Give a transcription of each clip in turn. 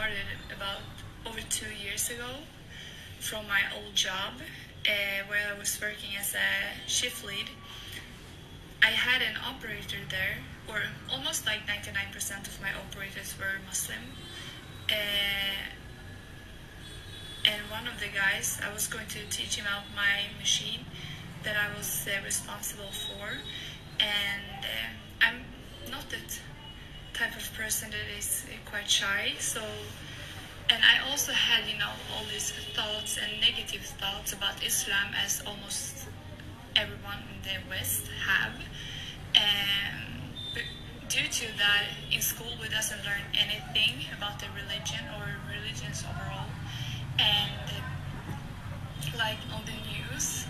started about over 2 years ago from my old job where I was working as a shift lead. I had an operator there, or almost like 99% of my operators were Muslim. And one of the guys, I was going to teach him out my machine that I was responsible for. And I'm not that type of person that is quite shy, so, and I also had, all these thoughts and negative thoughts about Islam, as almost everyone in the West have. But due to that, in school we doesn't learn anything about the religion or religions overall. And like on the news,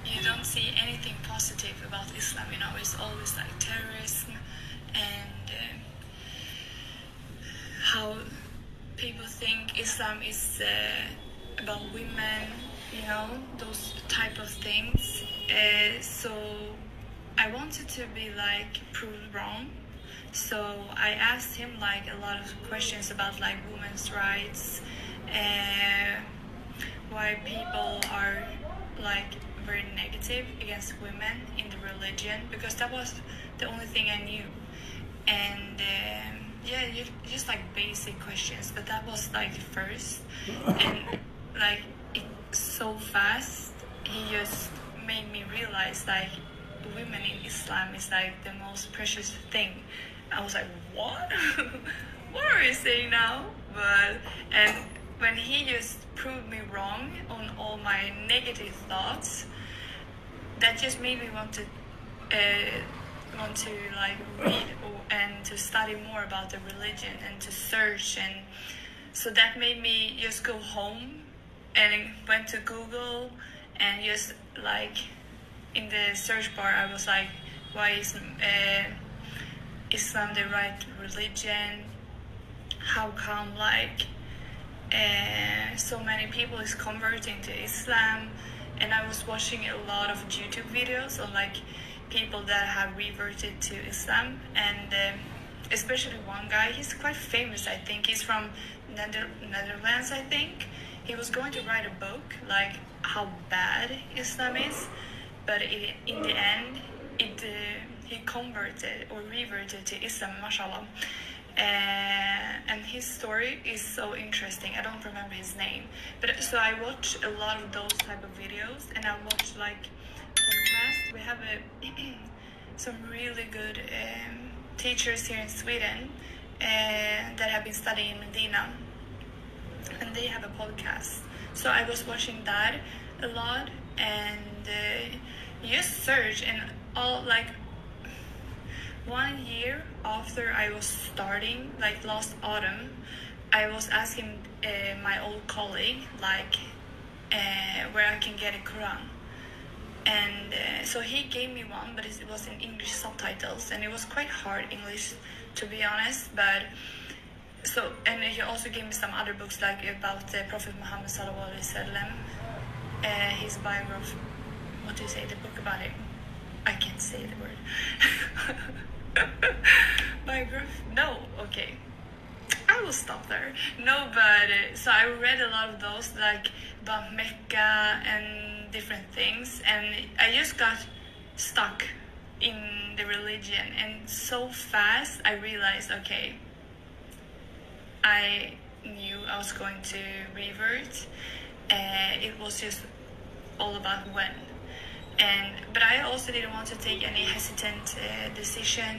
you don't see anything positive about Islam. It's always like terrorism and how people think Islam is about women, those type of things. So I wanted to be proved wrong. So I asked him a lot of questions about women's rights, why people are very negative against women in the religion, because that was the only thing I knew. And just basic questions, but that was the first. And it's so fast, he just made me realize women in Islam is the most precious thing. I was like, what? What are you saying now? And when he just proved me wrong on all my negative thoughts, that just made me want to read and to study more about the religion and to search. And so that made me just go home and went to Google and just in the search bar I was why is Islam the right religion? How come so many people is converting to Islam? And I was watching a lot of YouTube videos on people that have reverted to Islam, and especially one guy, he's quite famous, I think. He's from Netherlands, I think. He was going to write a book how bad Islam is, but in the end he converted or reverted to Islam, mashallah. And his story is so interesting. I don't remember his name, but so I watch a lot of those type of videos, and I watch podcasts. We have some really good teachers here in Sweden that have been studying in Medina, and they have a podcast. So I was watching that a lot, and just search, and all 1 year after I was starting, last autumn, I was asking my old colleague where I can get a Quran. And so he gave me one, but it was in English subtitles, and it was quite hard English, to be honest. But so, and he also gave me some other books about the Prophet Muhammad sallallahu alaihi wasallam, his biography. What do you say? The book about it. I can't say the word. Biography? No. Okay. I will stop there. No, but so I read a lot of those about Mecca and different things, and I just got stuck in the religion, and so fast I realized, okay, I knew I was going to revert. It was just all about when. But I also didn't want to take any hesitant decision,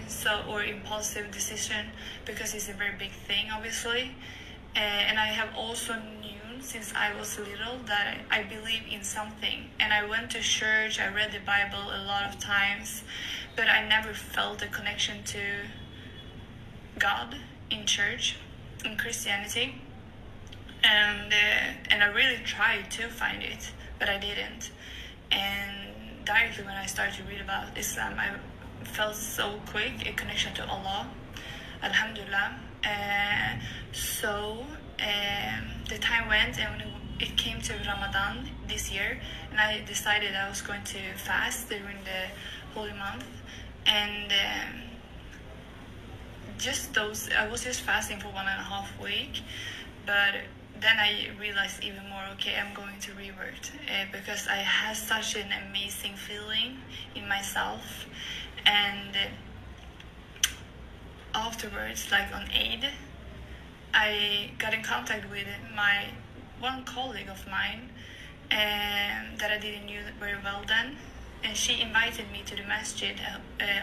or impulsive decision, because it's a very big thing, obviously. And I have also known since I was little that I believe in something. And I went to church, I read the Bible a lot of times, but I never felt a connection to God in church, in Christianity. And I really tried to find it, but I didn't. And directly when I started to read about Islam, I felt so quick a connection to Allah, alhamdulillah. So the time went, and when it came to Ramadan this year, and I decided I was going to fast during the holy month. And I was just fasting for 1.5 weeks. but then I realized even more, okay, I'm going to revert because I had such an amazing feeling in myself. And afterwards, like on Eid, I got in contact with one colleague of mine that I didn't know very well then, and she invited me to the masjid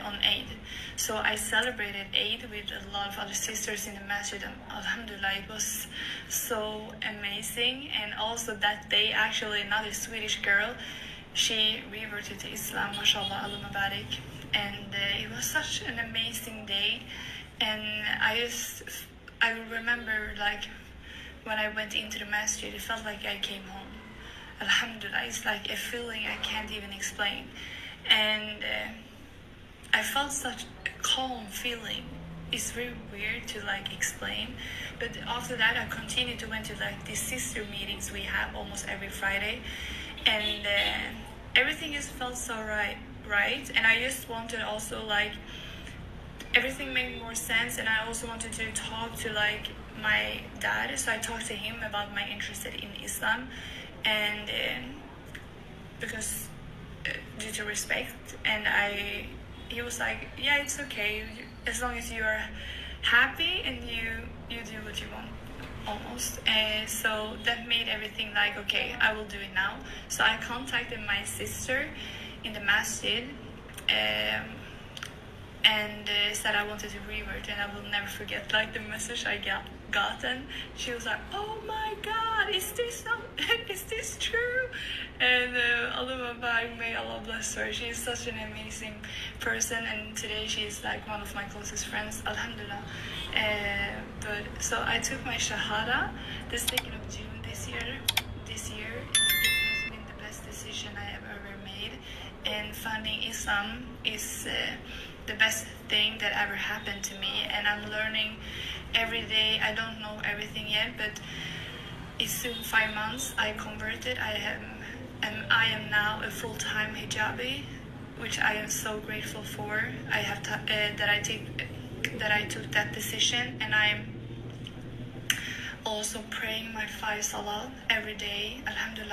on Eid. So I celebrated Eid with a lot of other sisters in the masjid, and alhamdulillah, it was so amazing. And also that day, actually, another Swedish girl, she reverted to Islam, mashallah, Allah Mubarak. And it was such an amazing day. And I remember, like, when I went into the masjid, it felt like I came home. Alhamdulillah, it's like a feeling I can't even explain. And I felt such a calm feeling. It's very weird to like explain. But after that, I continued to went to like these sister meetings we have almost every Friday. And everything just felt so right. And I just wanted also like, everything made more sense, and I also wanted to talk to like my dad, so I talked to him about my interest in Islam, and because due to respect, and he was like, yeah, it's okay as long as you are happy and you do what you want, almost. So that made everything like, okay, I will do it now. So I contacted my sister in the masjid, and said I wanted to revert, and I will never forget like the message I gotten. She was like, oh my god, is this true? And Allah Mubarak, may Allah bless her. She is such an amazing person, and today she is like one of my closest friends, alhamdulillah. But so I took my shahada the 2nd of June this year. This has been the best decision I have ever made, and finding Islam is the best thing that ever happened to me, and I'm learning every day. I don't know everything yet, but it's soon 5 months I converted. I am now a full-time hijabi, which I am so grateful for. I have that I took that decision, and I'm also praying my 5 salat every day, alhamdulillah.